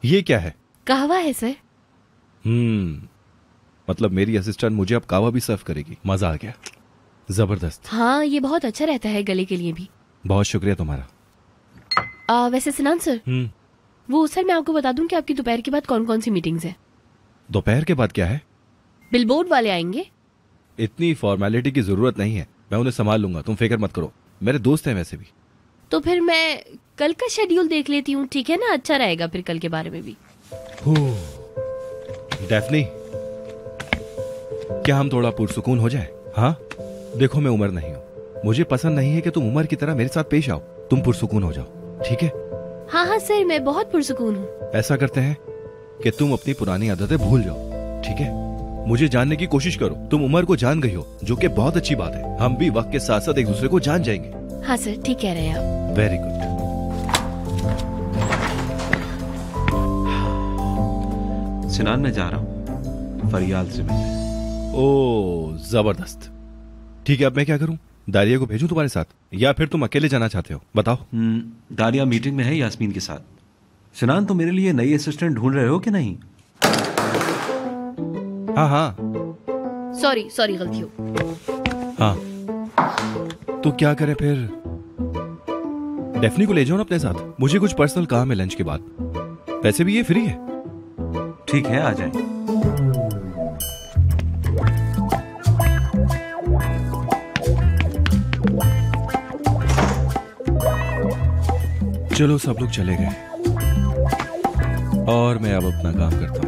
ये क्या है? कहवा है सर। मतलब मेरी असिस्टेंट मुझे अब कहवा भी सर्व करेगी। मजा आ गया, जबरदस्त। हाँ, ये बहुत अच्छा रहता है गले के लिए भी। बहुत शुक्रिया तुम्हारा। वैसे सिनान सर, वो सर मैं आपको बता दूं कि आपकी दोपहर के बाद कौन कौन सी मीटिंग्स है। दोपहर के बाद क्या है? बिलबोर्ड वाले आएंगे। इतनी फॉर्मेलिटी की जरूरत नहीं है, मैं उन्हें संभाल लूंगा, तुम फिक्र मत करो, मेरे दोस्त हैं वैसे भी। तो फिर मैं कल का शेड्यूल देख लेती हूँ, ठीक है ना? अच्छा रहेगा फिर कल के बारे में भी। डेफनी, क्या हम थोड़ा पुरसुकून हो जाए? हाँ देखो, मैं उमर नहीं हूँ, मुझे पसंद नहीं है कि तुम उमर की तरह मेरे साथ पेश आओ। तुम पुरसुकून हो जाओ, ठीक है? हाँ हाँ सर, मैं बहुत पुरसुकून हूँ। ऐसा करते हैं कि तुम अपनी पुरानी आदतें भूल जाओ, ठीक है? मुझे जानने की कोशिश करो। तुम उमर को जान गई हो, जो कि बहुत अच्छी बात है। हम भी वक्त के साथ साथ एक दूसरे को जान जाएंगे। हाँ सर, ठीक कह रहे हैं आप। Very good. सिनान, मैं जा रहा हूँ फरियाल से मिलने। ओ जबरदस्त। ठीक है, अब मैं क्या करूं? दारिया को भेजूं तुम्हारे साथ या फिर तुम अकेले जाना चाहते हो? बताओ। दारिया मीटिंग में है यास्मीन के साथ। सिनान, तो मेरे लिए नई असिस्टेंट ढूंढ रहे हो कि नहीं? हाँ। सॉरी गलती हो। हाँ, तो क्या करें फिर? डेफनी को ले जाओ ना अपने साथ, मुझे कुछ पर्सनल काम है लंच के बाद। वैसे भी ये फ्री है। ठीक है, आ जाए। चलो, सब लोग चले गए और मैं अब अपना काम करता हूँ।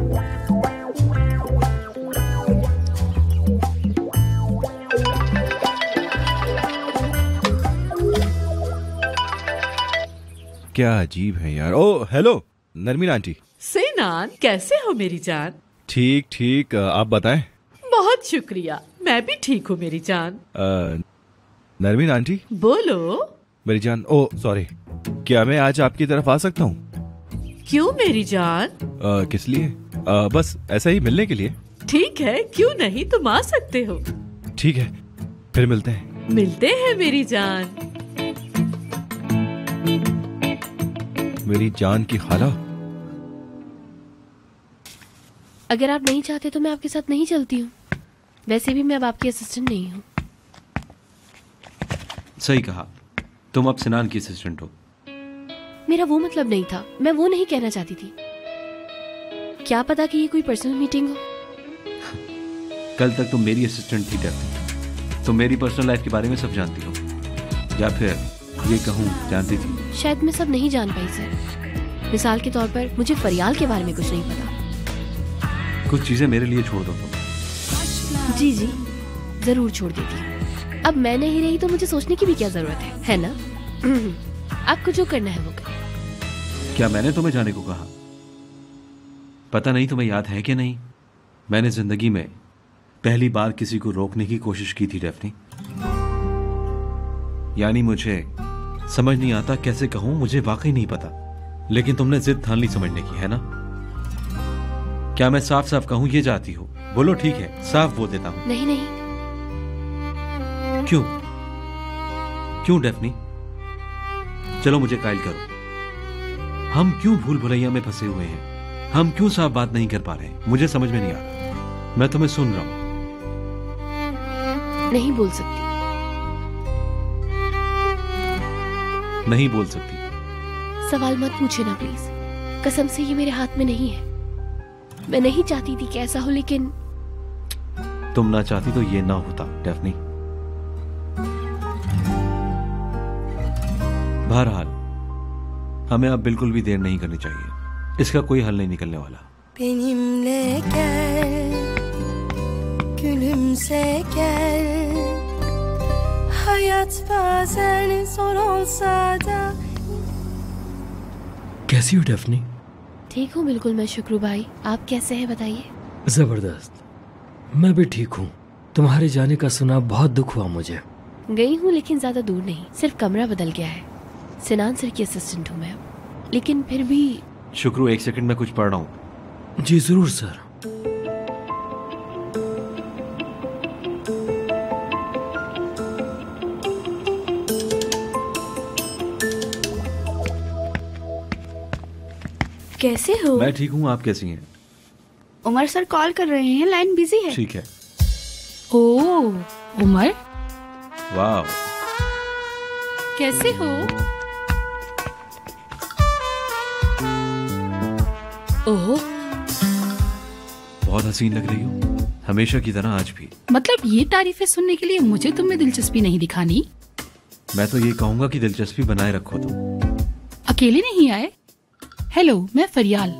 क्या अजीब है यार। ओ हेलो नरमीन आंटी। सिनान, कैसे हो मेरी जान? ठीक ठीक, आप बताएं। बहुत शुक्रिया, मैं भी ठीक हूँ मेरी जान। नरमीन आंटी। बोलो मेरी जान। ओ सॉरी, क्या मैं आज आपकी तरफ आ सकता हूँ? क्यों मेरी जान? किस लिए? बस ऐसा ही, मिलने के लिए। ठीक है, क्यों नहीं, तुम आ सकते हो। ठीक है, फिर मिलते हैं। मिलते हैं मेरी जान। मेरी जान की खाला। अगर आप नहीं चाहते तो मैं आपके साथ नहीं चलती हूँ। वैसे भी मैं अब आपकी असिस्टेंट नहीं हूँ। सही कहा, तुम अब सिनान की असिस्टेंट हो। मेरा वो मतलब नहीं था, मैं वो नहीं कहना चाहती थी। क्या पता कि ये कोई पर्सनल मीटिंग हो। कल तक तुम मेरी असिस्टेंट थी डेफनी, तुम मेरी पर्सनल लाइफ के बारे में सब जानती हो, या फिर ये कहूँ जानती थी। शायद मैं सब नहीं जान पाई सर। मिसाल के तौर पर मुझे फरियाल के बारे में कुछ नहीं पता। कुछ चीजें मेरे लिए छोड़ दो तुम। जी जरूर छोड़ देती हूँ। अब मैं नहीं रही तो मुझे सोचने की भी क्या जरूरत है ना? आपको जो करना है वो करें। क्या मैंने तुम्हें जाने को कहा? पता नहीं तुम्हें याद है कि नहीं, मैंने जिंदगी में पहली बार किसी को रोकने की कोशिश की थी डेफनी। यानी मुझे समझ नहीं आता कैसे कहूं, मुझे वाकई नहीं पता, लेकिन तुमने जिद ठान ली समझने की, है ना? क्या मैं साफ साफ कहूं ये चाहती हो? बोलो। ठीक है, साफ बोल देता हूं। नहीं। क्यों डेफनी? चलो मुझे कायल करो। हम क्यों भूल भुलैया में फंसे हुए हैं? हम क्यों साफ बात नहीं कर पा रहे? मुझे समझ में नहीं आ रहा। मैं तुम्हें सुन रहा हूं। नहीं बोल सकती। नहीं बोल सकती? सवाल मत पूछे ना प्लीज, कसम से ये मेरे हाथ में नहीं है। मैं नहीं चाहती थी कि ऐसा हो, लेकिन तुम ना चाहती तो ये ना होता डेफनी। बहरहाल हमें अब बिल्कुल भी देर नहीं करनी चाहिए, इसका कोई हल नहीं निकलने वाला। Benimle gel, gülümse gel. Hayat bazen zor olsa da. कैसी हो डेफनी? ठीक हूँ बिल्कुल मैं शुक्रू भाई, आप कैसे हैं बताइए? जबरदस्त, मैं भी ठीक हूँ। तुम्हारे जाने का सुना बहुत दुख हुआ मुझे। गई हूँ लेकिन ज्यादा दूर नहीं, सिर्फ कमरा बदल गया है। सिनान सर की असिस्टेंट हूँ मैं, लेकिन फिर भी। शुक्रू, एक सेकंड में कुछ पढ़ रहा हूँ। जी जरूर सर। कैसे हो? मैं ठीक हूँ, आप कैसी हैं? उमर सर कॉल कर रहे हैं, लाइन बिजी है। ठीक है। ओह उमर, वाह, कैसे हो? ओह, बहुत हसीन लग रही हो, हमेशा की तरह आज भी। मतलब ये तारीफें सुनने के लिए मुझे तुम में दिलचस्पी नहीं दिखानी? मैं तो ये कहूंगा कि दिलचस्पी बनाए रखो तुम। अकेले नहीं आए? हेलो, मैं फरियाल।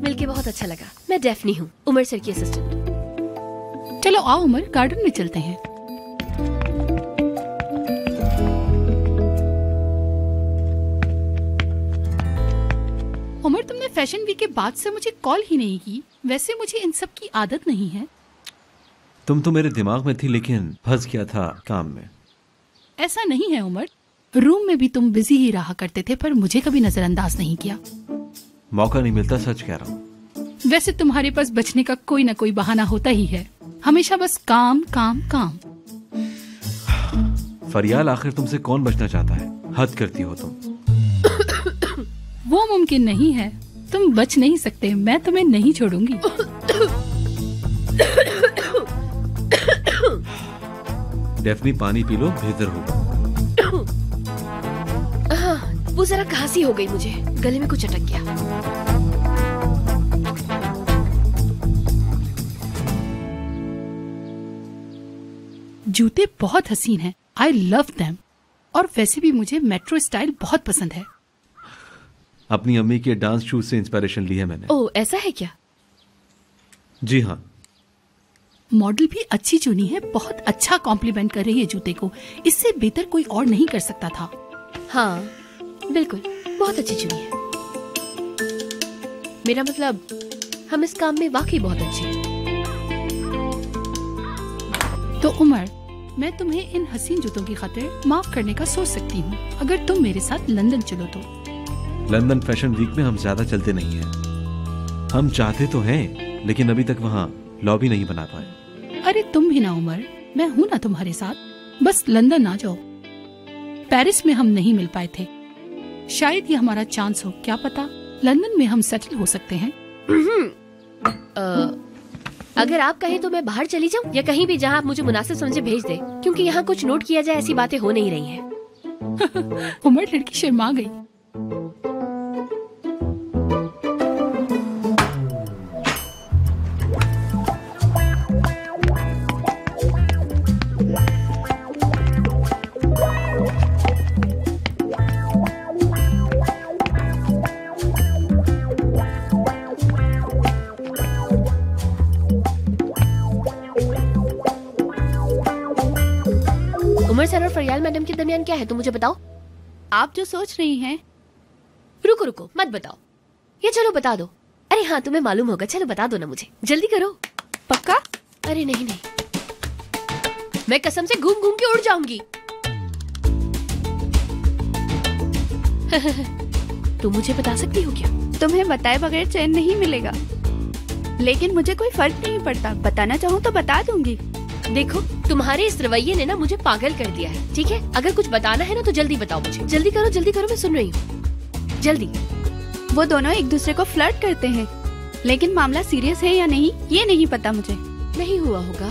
मिलके बहुत अच्छा लगा। मैं डेफनी हूँ, उमर सर की असिस्टेंट। चलो आओ उमर, गार्डन में चलते हैं। उमर, तुमने फैशन वीक के बाद से मुझे कॉल ही नहीं की। वैसे मुझे इन सब की आदत नहीं है। तुम तो मेरे दिमाग में थी, लेकिन फंस गया था काम में। ऐसा नहीं है उमर, रूम में भी तुम बिजी ही रहा करते थे, पर मुझे कभी नजरअंदाज नहीं किया। मौका नहीं मिलता, सच कह रहा हूँ। वैसे तुम्हारे पास बचने का कोई ना कोई बहाना होता ही है, हमेशा बस काम काम काम। फरियाल, आखिर तुमसे कौन बचना चाहता है? हद करती हो तुम। वो मुमकिन नहीं है, तुम बच नहीं सकते। मैं तुम्हें नहीं छोड़ूंगी। डेफनी, पानी पी लो, बेहतर होगा। वो जरा खांसी हो गई मुझे, गले में कुछ अटक गया। जूते बहुत हसीन हैं, आई लव देम। और वैसे भी मुझे मेट्रो स्टाइल बहुत पसंद है। अपनी अम्मी के डांस शूज से इंस्पिरेशन ली है मैंने। ओह, ऐसा है क्या? जी हाँ। मॉडल भी अच्छी चुनी है, बहुत अच्छा कॉम्प्लीमेंट कर रही है जूते को। इससे बेहतर कोई और नहीं कर सकता था। हाँ बिल्कुल, बहुत अच्छी चुनी है। मेरा मतलब, हम इस काम में वाकई बहुत अच्छे हैं। तो उमर, मैं तुम्हें इन हसीन जूतों की खातिर माफ करने का सोच सकती हूँ, अगर तुम मेरे साथ लंदन चलो तो। लंदन फैशन वीक में हम ज्यादा चलते नहीं हैं। हम चाहते तो हैं, लेकिन अभी तक वहाँ लॉबी नहीं बना पाए। अरे तुम भी ना उमर, मैं हूँ ना तुम्हारे साथ। बस लंदन आ जाओ। पेरिस में हम नहीं मिल पाए थे, शायद ये हमारा चांस हो, क्या पता लंदन में हम सेटल हो सकते हैं। अगर आप कहें तो मैं बाहर चली जाऊं, या कहीं भी जहां आप मुझे मुनासिब समझे भेज दे, क्योंकि यहाँ कुछ नोट किया जाए ऐसी बातें हो नहीं रही हैं। उमर, लड़की शर्मा गई। उमर सर और फरियाल मैडम के दरमियान क्या है, तुम मुझे बताओ। आप जो सोच रही हैं। रुको रुको, मत बताओ, ये चलो बता दो। अरे हाँ, तुम्हें मालूम होगा, चलो बता दो ना मुझे, जल्दी करो। पक्का? अरे नहीं नहीं, मैं कसम से घूम घूम के उड़ जाऊंगी। तुम मुझे बता सकती हो क्या? तुम्हें बताए बगैर चैन नहीं मिलेगा, लेकिन मुझे कोई फर्क नहीं पड़ता। बताना चाहूँ तो बता दूंगी। देखो, तुम्हारे इस रवैये ने ना मुझे पागल कर दिया है। ठीक है, अगर कुछ बताना है ना तो जल्दी बताओ मुझे। जल्दी करो, मैं सुन रही हूँ, जल्दी। वो दोनों एक दूसरे को फ्लर्ट करते हैं, लेकिन मामला सीरियस है या नहीं ये नहीं पता मुझे। नहीं हुआ होगा,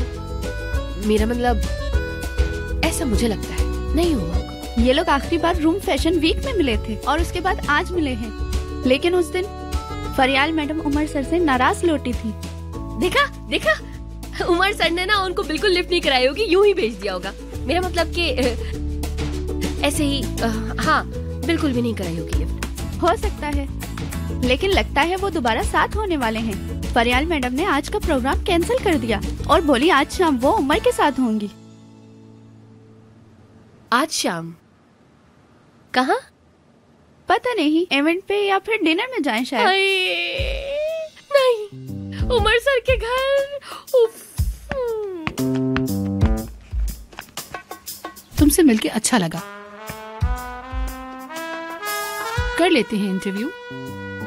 मेरा मतलब ऐसा मुझे लगता है, नहीं हुआ होगा। ये लोग आखिरी बार रूम फैशन वीक में मिले थे और उसके बाद आज मिले हैं, लेकिन उस दिन फरियाल मैडम उमर सर से नाराज लौटी थी। देखा, उमर सर ने ना उनको बिल्कुल लिफ्ट नहीं कराई होगी, यूं ही भेज दिया होगा। मेरा मतलब कि ऐसे ही, हाँ बिल्कुल भी नहीं कराई होगी लिफ्ट। हो सकता है, लेकिन लगता है वो दोबारा साथ होने वाले हैं। फरियाल मैडम ने आज का प्रोग्राम कैंसिल कर दिया और बोली आज शाम वो उमर के साथ होंगी। आज शाम? कहाँ? पता नहीं, इवेंट पे या फिर डिनर में जाएं शायद। नहीं, उमर सर के घर। उफ। तुमसे मिलके अच्छा लगा। कर लेते हैं इंटरव्यू,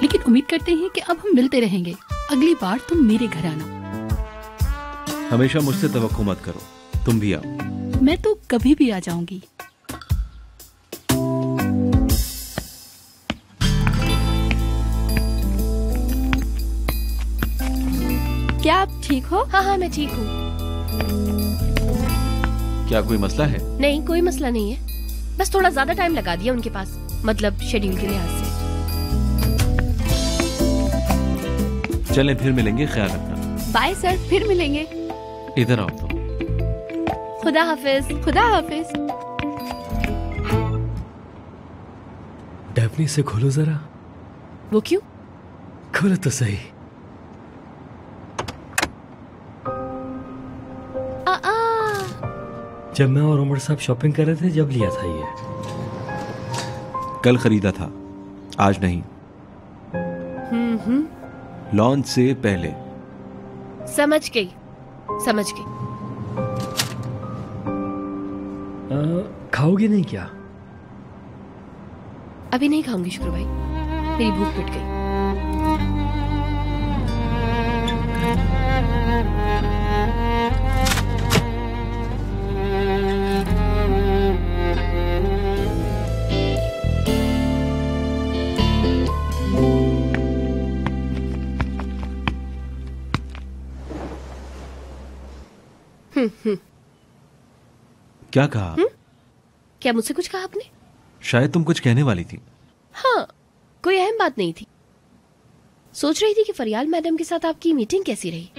लेकिन उम्मीद करते हैं कि अब हम मिलते रहेंगे। अगली बार तुम मेरे घर आना। हमेशा मुझसे तवक्को मत करो, तुम भी आओ। मैं तो कभी भी आ जाऊंगी। क्या आप ठीक हो? हाँ हाँ, मैं ठीक हूँ। क्या कोई मसला है? नहीं, कोई मसला नहीं है, बस थोड़ा ज्यादा टाइम लगा दिया उनके पास, मतलब शेड्यूल के लिहाज से। चलें फिर मिलेंगे, ख्याल रखना। बाय सर, फिर मिलेंगे। इधर आओ तुम। खुदा हाफिज। खुदा हाफिज। डेफनी से खोलो जरा। वो क्यों? खोलो तो सही। जब मैं और उमर साहब शॉपिंग कर रहे थे जब लिया था ये। कल खरीदा था, आज नहीं। लॉन्च से पहले। समझ गई, समझ गई। खाओगे नहीं क्या? अभी नहीं खाऊंगी शुक्र भाई, मेरी भूख मिट गई। क्या कहा? क्या मुझसे कुछ कहा आपने? शायद तुम कुछ कहने वाली थी। हाँ, कोई अहम बात नहीं थी। सोच रही थी कि फरियाल मैडम के साथ आपकी मीटिंग कैसी रही।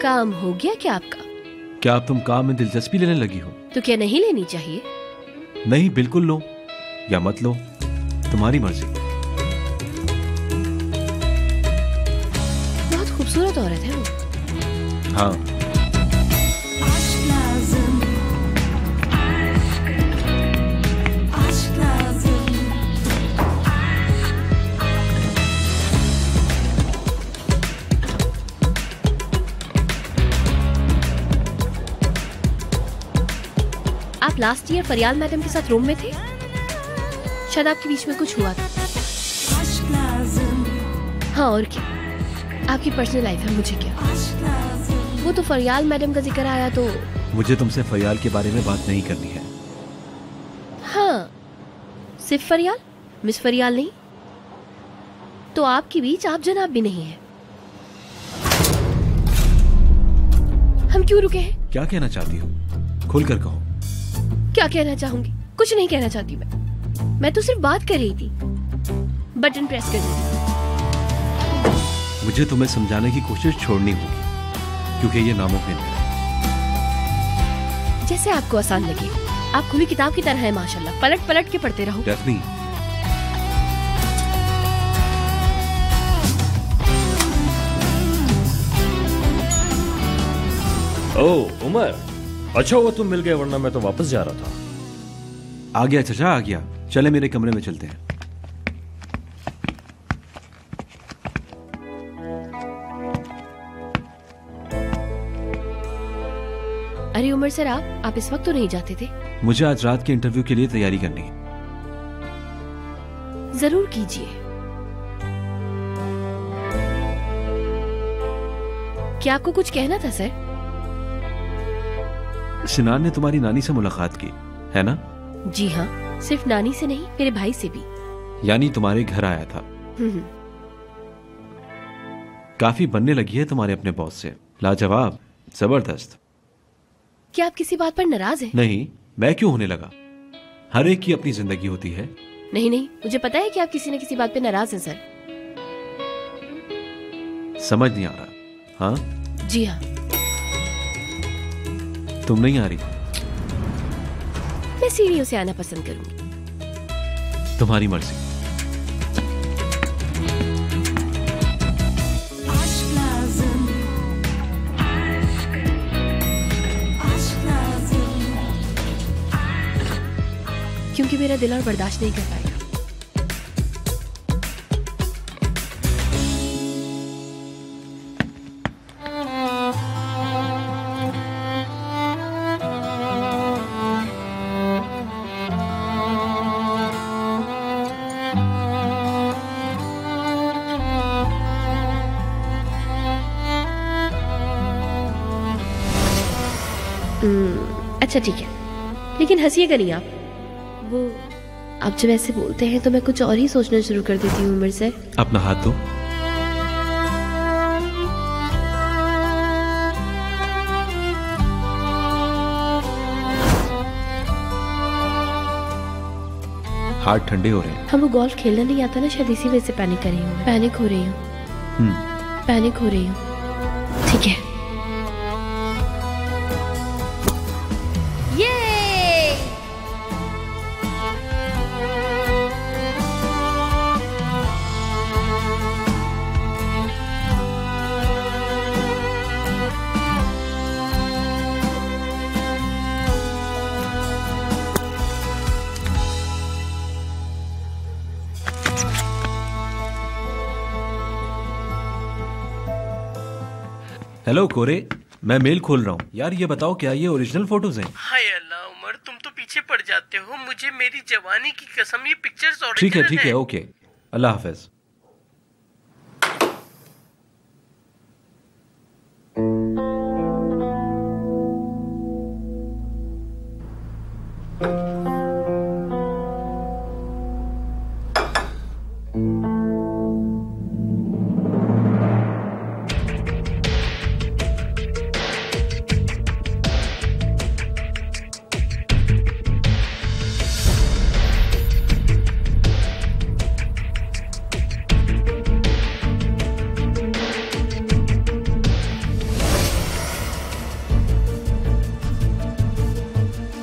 काम हो गया क्या आपका? क्या अब तुम काम में दिलचस्पी लेने लगी हो? तो क्या नहीं लेनी चाहिए? नहीं, बिल्कुल लो या मत लो, तुम्हारी मर्जी। बहुत खूबसूरत औरत है वो। हाँ। आप लास्ट ईयर फरियाल मैडम के साथ रूम में थे, शायद आपके बीच में कुछ हुआ था। हाँ और क्या, आपकी पर्सनल लाइफ है, मुझे क्या। वो तो फरियाल मैडम का जिक्र आया तो। मुझे तुमसे फरियाल के बारे में बात नहीं करनी है। हाँ, सिर्फ फरियाल, मिस फरियाल नहीं। तो आपके बीच आप जनाब भी नहीं है। हम क्यों रुके हैं? क्या कहना चाहती हो? खुलकर कहो। क्या कहना चाहूंगी? कुछ नहीं कहना चाहती मैं तो सिर्फ बात कर रही थी, बटन प्रेस कर रही थी। मुझे तुम्हें समझाने की कोशिश छोड़नी होगी, क्योंकि ये नामुमकिन है। जैसे आपको आसान लगे। आप खुली किताब की तरह हैं माशाल्लाह, पलट पलट के पढ़ते रहो। डेफनी, ओह उमर, अच्छा हुआ तुम मिल गए, वरना मैं तो वापस जा रहा था। आ गया चचा, आ गया। चले मेरे कमरे में चलते हैं। अरे उमर सर, आप इस वक्त तो नहीं जाते थे? मुझे आज रात के इंटरव्यू के लिए तैयारी करनी है। जरूर कीजिए। क्या आपको कुछ कहना था सर? सिनान ने तुम्हारी नानी से मुलाकात की है ना? जी हाँ, सिर्फ नानी से नहीं, मेरे भाई से भी। यानी तुम्हारे घर आया था। काफी बनने लगी है तुम्हारे अपने बॉस से। लाजवाब, जबरदस्त। क्या आप किसी बात पर नाराज हैं? नहीं, मैं क्यों होने लगा? हर एक की अपनी जिंदगी होती है। नहीं नहीं, मुझे पता है कि आप किसी न किसी बात पे नाराज हैं सर। समझ नहीं आ रहा। हाँ जी हाँ। तुम नहीं आ रही? मैं सीढ़ियों से आना पसंद करूंगी। तुम्हारी मर्जी। क्योंकि मेरा दिल और बर्दाश्त नहीं कर पाएगा। अच्छा ठीक है, लेकिन हंसिएगा नहीं आप। वो आप जब ऐसे बोलते हैं तो मैं कुछ और ही सोचना शुरू कर देती हूँ उमर सर। अपना हाथ दो। हाथ ठंडे हो रहे हैं। हमको गोल्फ खेलना नहीं आता ना, शायद इसी वजह से पैनिक कर रही हूँ। पैनिक हो रही हूँ। ठीक है। ये हेलो कोरे, मैं मेल खोल रहा हूँ यार। ये बताओ क्या ये ओरिजिनल फोटोज हैं? हाय अल्लाह उमर, तुम तो पीछे पड़ जाते हो। मुझे मेरी जवानी की कसम ये पिक्चर्स ओरिजिनल ठीक है ठीक है, ओके, अल्लाह हाफिज।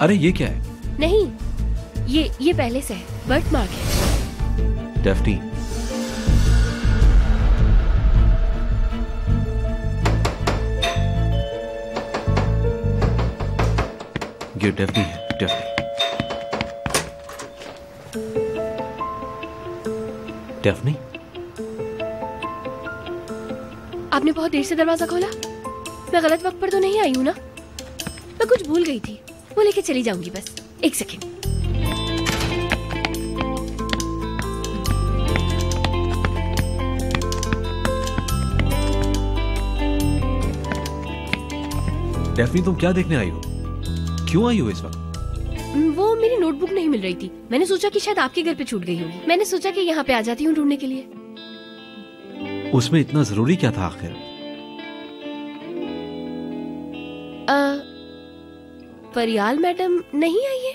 अरे ये क्या है? नहीं, ये पहले से है, बर्थ मार्क है। डेफ्नी, ये डेफ्नी है, डेफ्नी। डेफ्नी, आपने बहुत देर से दरवाजा खोला। मैं गलत वक्त पर तो नहीं आई हूँ ना? मैं कुछ भूल गई थी, वो लेके चली जाऊंगी बस। एक सेकेंड। डेफ्नी, तुम क्या देखने आई हो? क्यों आई हो इस वक्त? वो मेरी नोटबुक नहीं मिल रही थी। मैंने सोचा कि शायद आपके घर पे छूट गई होगी। मैंने सोचा कि यहाँ पे आ जाती हूँ ढूंढने के लिए। उसमें इतना जरूरी क्या था आखिर? फरियाल मैडम नहीं आई है?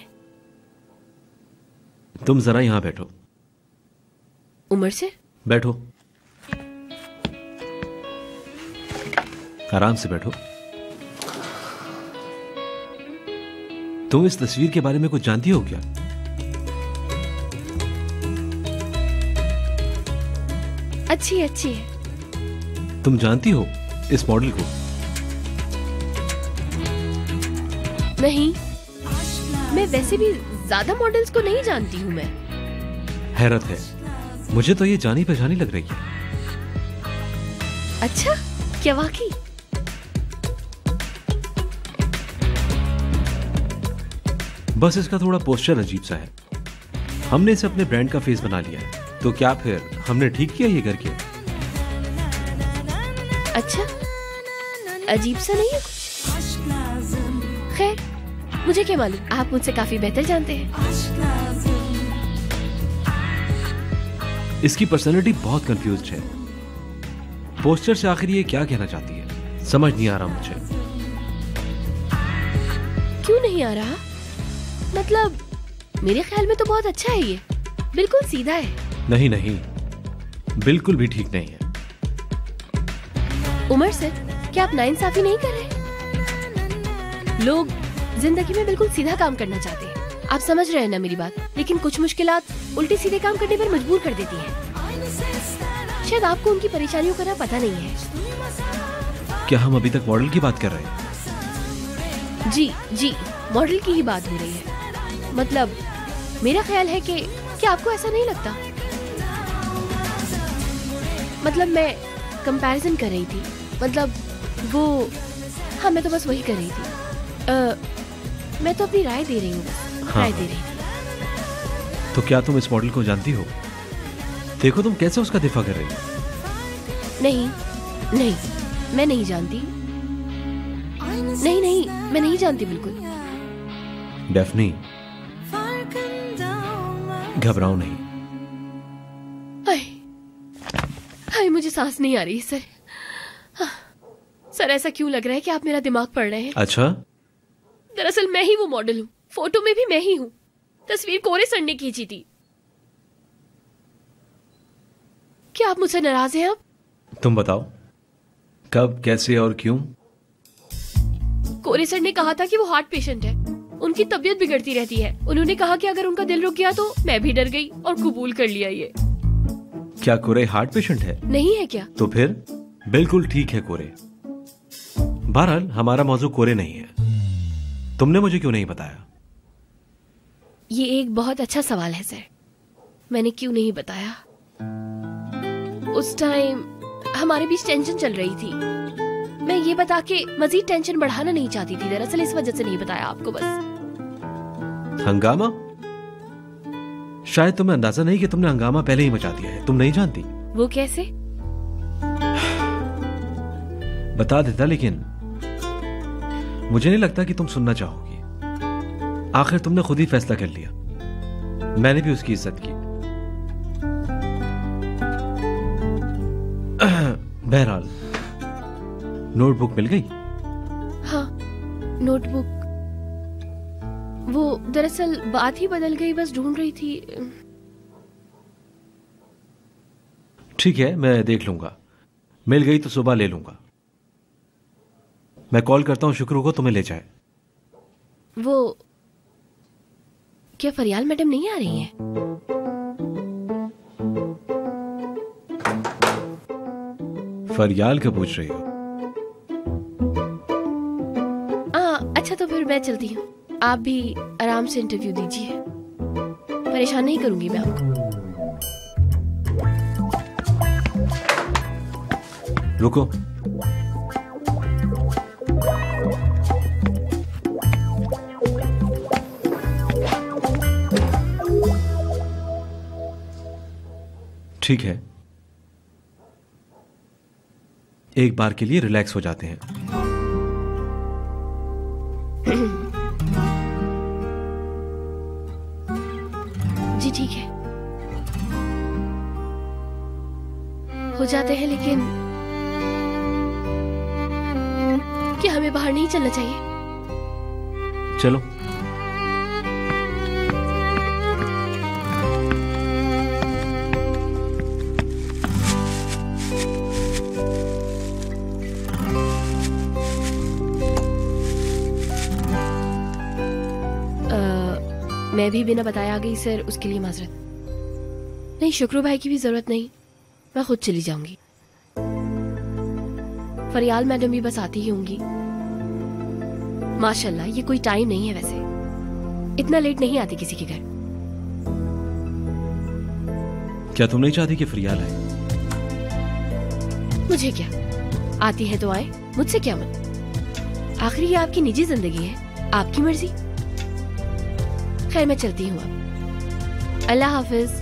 तुम जरा यहाँ बैठो। उमर से बैठो, आराम से बैठो। तुम इस तस्वीर के बारे में कुछ जानती हो क्या? अच्छी है। तुम जानती हो इस मॉडल को? नहीं, मैं वैसे भी ज्यादा मॉडल्स को नहीं जानती हूँ मैं। हैरत है, मुझे तो ये जानी पहचानी लग रही है। अच्छा, क्या वाकई? बस इसका थोड़ा पोस्चर अजीब सा है। हमने इसे अपने ब्रांड का फेस बना लिया है। तो क्या फिर हमने ठीक किया ये करके? अच्छा, अजीब सा नहीं है कुछ? खैर, मुझे क्या मालूम, आप मुझसे काफी बेहतर जानते हैं। इसकी पर्सनैलिटी बहुत कंफ्यूज्ड है। पोस्टर से आखिर ये क्या कहना चाहती है, समझ नहीं आ रहा मुझे। क्यों नहीं आ रहा? मतलब मेरे ख्याल में तो बहुत अच्छा है ये, बिल्कुल सीधा है। नहीं नहीं, बिल्कुल भी ठीक नहीं है। उमर सर, क्या आप नाइंसाफी नहीं कर रहे? लोग जिंदगी में बिल्कुल सीधा काम करना चाहते हैं, आप समझ रहे हैं ना मेरी बात? लेकिन कुछ मुश्किलात उल्टे सीधे काम करने पर मजबूर कर देती हैं। शायद आपको उनकी परेशानियों का ना पता नहीं है। क्या हम अभी तक मॉडल की बात कर रहे हैं? जी, मॉडल की ही बात हो रही है। मतलब मेरा ख्याल है कि क्या आपको ऐसा नहीं लगता? मतलब मैं कंपैरिजन कर रही थी, मतलब वो, हाँ मैं तो बस वही कर रही थी। मैं तो अपनी राय दे रही हूँ, राय दे रही थी। तो क्या तुम इस मॉडल को जानती हो? देखो तुम कैसे उसका दिफा कर रही हो। नहीं, मैं नहीं जानती। नहीं, मैं नहीं जानती बिल्कुल। डेफ्नी, घबराओ नहीं। हाय, मुझे सांस नहीं आ रही सर। सर, ऐसा क्यों लग रहा है कि आप मेरा दिमाग पढ़ रहे हैं? अच्छा, दरअसल मैं ही वो मॉडल हूँ, फोटो में भी मैं ही हूँ। तस्वीर कोरे सर ने खींची थी। क्या आप मुझसे नाराज हैं? अब तुम बताओ, कब, कैसे और क्यों? कोरे सर ने कहा था कि वो हार्ट पेशेंट है, उनकी तबीयत बिगड़ती रहती है। उन्होंने कहा कि अगर उनका दिल रुक गया तो मैं भी डर गई और कबूल कर लिया ये। क्या कोरे हार्ट पेशेंट है? नहीं है क्या? तो फिर बिल्कुल ठीक है कोरे। बहरहाल हमारा मौजू कोरे नहीं है। तुमने मुझे क्यों नहीं बताया? ये एक बहुत अच्छा सवाल है सर। मैंने क्यों नहीं बताया? उस टाइम हमारे बीच टेंशन चल रही थी। मैं ये बता के मजीद टेंशन बढ़ाना नहीं चाहती थी, दरअसल इस वजह से नहीं बताया आपको बस। हंगामा? शायद तुम्हें अंदाजा नहीं कि तुमने हंगामा पहले ही मचा दिया है। तुम नहीं जानती? वो कैसे? बता देता, लेकिन मुझे नहीं लगता कि तुम सुनना चाहोगी। आखिर तुमने खुद ही फैसला कर लिया, मैंने भी उसकी इज्जत की। बहरहाल नोटबुक मिल गई? हाँ, नोटबुक। वो दरअसल बात ही बदल गई, बस ढूंढ रही थी। ठीक है, मैं देख लूंगा। मिल गई तो सुबह ले लूंगा। मैं कॉल करता हूं शुक्र को तुम्हें ले जाए। वो क्या फरियाल मैडम नहीं आ रही हैं? फरियाल क्या पूछ रही हो? अच्छा तो फिर मैं चलती हूँ। आप भी आराम से इंटरव्यू दीजिए, परेशान नहीं करूंगी मैं आपको। रुको, ठीक है, एक बार के लिए रिलैक्स हो जाते हैं। जी ठीक है, हो जाते हैं, लेकिन क्या हमें बाहर नहीं चलना चाहिए? चलो। मैं भी बिना बताए आ गई सर, उसके लिए माजरत। नहीं, शुक्र भाई की भी जरूरत नहीं, मैं खुद चली जाऊंगी। फरियाल मैडम भी बस आती ही होंगी। माशाल्लाह ये कोई टाइम नहीं है, वैसे इतना लेट नहीं आती किसी के घर। क्या तुम नहीं चाहती कि फरियाल आए? मुझे क्या, आती है तो आए, मुझसे क्या मत। आखिर ये आपकी निजी जिंदगी है, आपकी मर्जी। खैर मैं चलती हूँ अब। अल्लाह हाफिज।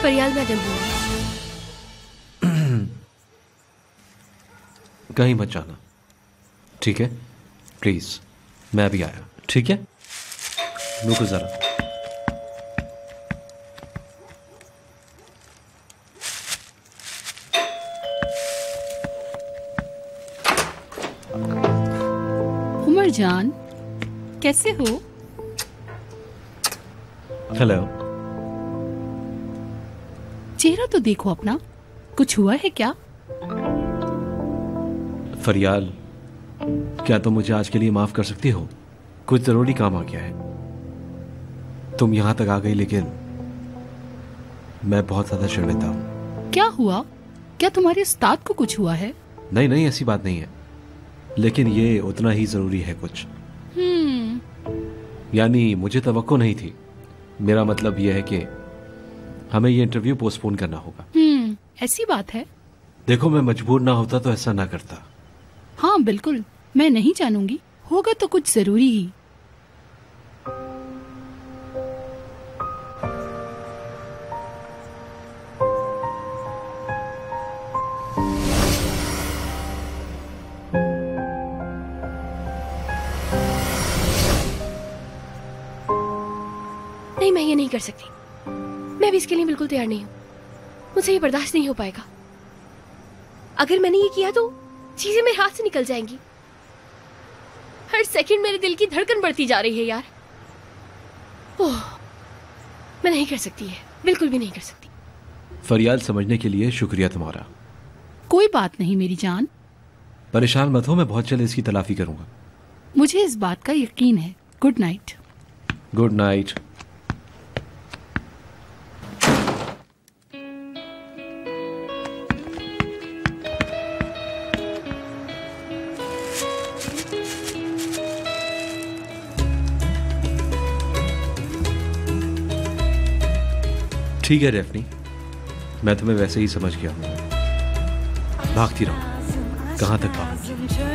फरियाल मैडम हूँ। कहीं मत जाना, ठीक है? प्लीज, मैं अभी आया, ठीक है? रुको जरा। उमर जान, कैसे हो? हेलो। चेहरा तो देखो अपना, कुछ हुआ है क्या? फरियाल, क्या तुम मुझे आज के लिए माफ कर सकती हो? कुछ जरूरी काम आ गया है। तुम यहां तक आ गई, लेकिन मैं बहुत ज्यादा शर्मिंदा हूं। क्या हुआ? क्या तुम्हारे उस्ताद को कुछ हुआ है? नहीं नहीं, ऐसी बात नहीं है, लेकिन ये उतना ही जरूरी है कुछ। यानी मुझे तवक्को नहीं थी। मेरा मतलब यह है कि हमें ये इंटरव्यू पोस्टपोन करना होगा। ऐसी बात है? देखो, मैं मजबूर ना होता तो ऐसा ना करता। हाँ बिल्कुल, मैं नहीं जानूंगी, होगा तो कुछ जरूरी ही। नहीं, मैं ये नहीं कर सकती। मैं भी इसके लिए बिल्कुल तैयार नहीं हूँ। मुझसे ये बर्दाश्त नहीं हो पाएगा। अगर मैंने ये किया तो चीजें मेरे हाथ से निकल जाएंगी। हर सेकंड मेरे दिल की धड़कन बढ़ती जा रही है यार। ओह, मैं नहीं कर सकती है, बिल्कुल भी नहीं कर सकती। फरियाद समझने के लिए शुक्रिया तुम्हारा। कोई बात नहीं मेरी जान। परेशान मत हो, मैं बहुत जल्द इसकी तलाफी करूंगा। मुझे इस बात का यकीन है। Good night. Good night. ठीक है डेफनी, मैं तुम्हें वैसे ही समझ गया हूँ। भागती रहो, कहाँ तक भागूंगी?